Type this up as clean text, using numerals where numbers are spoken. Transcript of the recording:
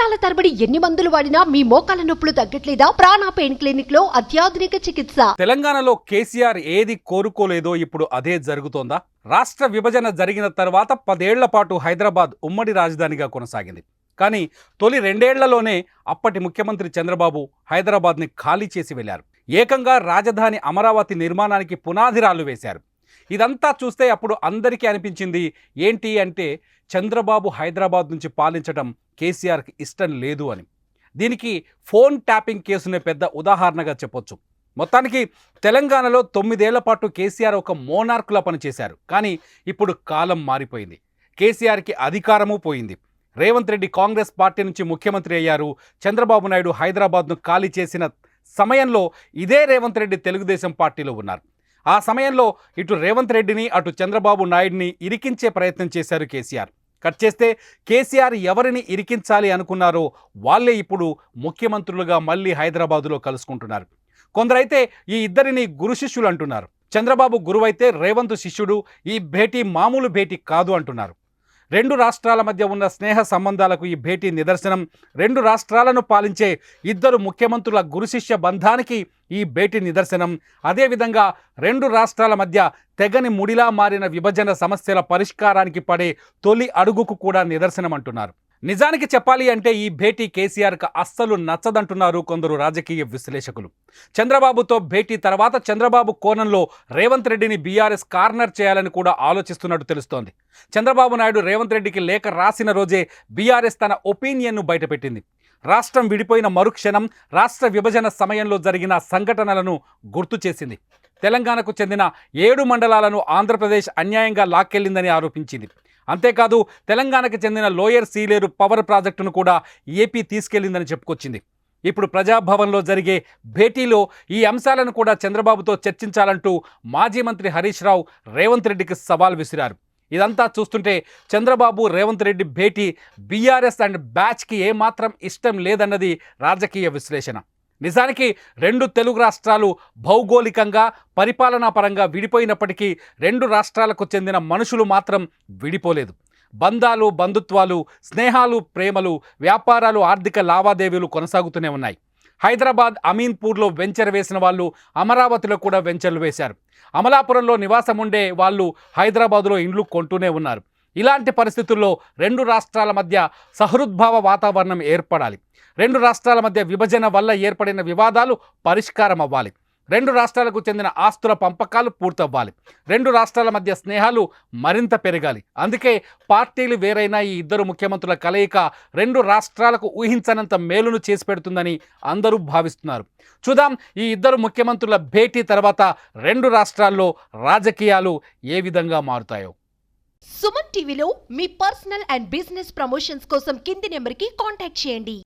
సంవత్సరాల తరబడి ఎన్ని మందులు వాడినా మీ మోకాల నొప్పులు తగ్గట్లేదా? ప్రాణ పెయిన్ క్లినిక్ లో అత్యాధునిక చికిత్స. తెలంగాణలో కేసీఆర్ ఏది కోరుకోలేదో ఇప్పుడు అదే జరుగుతోందా? రాష్ట్ర విభజన జరిగిన తర్వాత 10 ఏళ్ల పాటు హైదరాబాద్ ఉమ్మడి రాజధానిగా కొనసాగింది. కానీ తొలి 2 ఏళ్లలోనే అప్పటి ముఖ్యమంత్రి చంద్రబాబు హైదరాబాద్ని ఖాళీ చేసి వెళ్లారు. ఏకంగా రాజధాని అమరావతి నిర్మాణానికి పునాదిరాలు వేశారు. ఇదంతా చూస్తే అప్పుడు అందరికీ అనిపించింది ఏంటి అంటే చంద్రబాబు హైదరాబాద్ నుంచి పాలించడం కేసీఆర్కి ఇష్టం లేదు అని. దీనికి ఫోన్ ట్యాపింగ్ కేసునే పెద్ద ఉదాహరణగా చెప్పొచ్చు. మొత్తానికి తెలంగాణలో 9 ఏళ్ల పాటు కేసీఆర్ ఒక మోనార్కులా పనిచేశారు. కానీ ఇప్పుడు కాలం మారిపోయింది. కేసీఆర్కి అధికారము పోయింది. రేవంత్ రెడ్డి కాంగ్రెస్ పార్టీ నుంచి ముఖ్యమంత్రి అయ్యారు. చంద్రబాబు నాయుడు హైదరాబాద్ను ఖాళీ చేసిన సమయంలో ఇదే రేవంత్ రెడ్డి తెలుగుదేశం పార్టీలో ఉన్నారు. ఆ సమయంలో ఇటు రేవంత్ రెడ్డిని అటు చంద్రబాబు నాయుడిని ఇరికించే ప్రయత్నం చేశారు కేసీఆర్. కట్ చేస్తే కేసీఆర్ ఎవరిని ఇరికించాలి అనుకున్నారో వాళ్ళే ఇప్పుడు ముఖ్యమంత్రులుగా మళ్ళీ హైదరాబాదులో కలుసుకుంటున్నారు. కొందరైతే ఈ ఇద్దరిని గురు శిష్యులు అంటున్నారు. చంద్రబాబు గురువైతే రేవంత్ శిష్యుడు. ఈ భేటీ మామూలు భేటీ కాదు అంటున్నారు. 2 రాష్ట్రాల మధ్య ఉన్న స్నేహ సంబంధాలకు ఈ భేటీ నిదర్శనం. 2 రాష్ట్రాలను పాలించే ఇద్దరు ముఖ్యమంత్రుల గురుశిష్య బంధానికి ఈ భేటీ నిదర్శనం. అదేవిధంగా 2 రాష్ట్రాల మధ్య తెగని ముడిలా మారిన విభజన సమస్యల పరిష్కారానికి పడే తొలి అడుగుకు కూడా నిదర్శనం అంటున్నారు. నిజానికి చెప్పాలి అంటే ఈ భేటీ కేసీఆర్కి అస్సలు నచ్చదంటున్నారు కొందరు రాజకీయ విశ్లేషకులు. చంద్రబాబుతో భేటీ తర్వాత చంద్రబాబు కోణంలో రేవంత్ రెడ్డిని బీఆర్ఎస్ కార్నర్ చేయాలని కూడా ఆలోచిస్తున్నట్టు తెలుస్తోంది. చంద్రబాబు నాయుడు రేవంత్ రెడ్డికి లేఖ రాసిన రోజే బీఆర్ఎస్ తన ఒపీనియన్ను బయటపెట్టింది. రాష్ట్రం విడిపోయిన మరుక్షణం రాష్ట్ర విభజన సమయంలో జరిగిన సంఘటనలను గుర్తు చేసింది. తెలంగాణకు చెందిన 7 మండలాలను ఆంధ్రప్రదేశ్ అన్యాయంగా లాక్కెళ్లిందని ఆరోపించింది. అంతేకాదు తెలంగాణకు చెందిన లోయర్ సీలేరు పవర్ ప్రాజెక్టును కూడా ఏపీ తీసుకెళ్లిందని చెప్పుకొచ్చింది. ఇప్పుడు ప్రజాభవన్లో జరిగే భేటీలో ఈ అంశాలను కూడా చంద్రబాబుతో చర్చించాలంటూ మాజీ మంత్రి హరీష్ రావు రేవంత్ రెడ్డికి సవాల్ విసిరారు. ఇదంతా చూస్తుంటే చంద్రబాబు రేవంత్ రెడ్డి భేటీ బీఆర్ఎస్ అండ్ బ్యాచ్కి ఏమాత్రం ఇష్టం లేదన్నది రాజకీయ విశ్లేషణ. నిజానికి 2 తెలుగు రాష్ట్రాలు భౌగోళికంగా పరిపాలనా పరంగా విడిపోయినప్పటికీ 2 రాష్ట్రాలకు చెందిన మనుషులు మాత్రం విడిపోలేదు. బంధాలు, బంధుత్వాలు, స్నేహాలు, ప్రేమలు, వ్యాపారాలు, ఆర్థిక లావాదేవీలు కొనసాగుతూనే ఉన్నాయి. హైదరాబాద్ అమీన్పూర్లో వెంచర్ వేసిన వాళ్ళు అమరావతిలో కూడా వెంచర్లు వేశారు. అమలాపురంలో నివాసం ఉండే వాళ్ళు హైదరాబాదులో ఇండ్లు కొంటూనే ఉన్నారు. ఇలాంటి పరిస్థితుల్లో 2 రాష్ట్రాల మధ్య సహృద్భావ వాతావరణం ఏర్పడాలి. 2 రాష్ట్రాల మధ్య విభజన వల్ల ఏర్పడిన వివాదాలు పరిష్కారం అవ్వాలి. 2 రాష్ట్రాలకు చెందిన ఆస్తుల పంపకాలు పూర్తవ్వాలి. 2 రాష్ట్రాల మధ్య స్నేహాలు మరింత పెరగాలి. అందుకే పార్టీలు వేరైనా ఈ ఇద్దరు ముఖ్యమంత్రుల కలయిక 2 రాష్ట్రాలకు ఊహించనంత మేలును చేసి పెడుతుందని అందరూ భావిస్తున్నారు. చూద్దాం ఈ ఇద్దరు ముఖ్యమంత్రుల భేటీ తర్వాత 2 రాష్ట్రాల్లో రాజకీయాలు ఏ విధంగా మారుతాయో. సుమన్ టీవీలో మీ పర్సనల్ అండ్ బిజినెస్ ప్రమోషన్స్ కోసం కింది నెంబర్కి కాంటాక్ట్ చేయండి.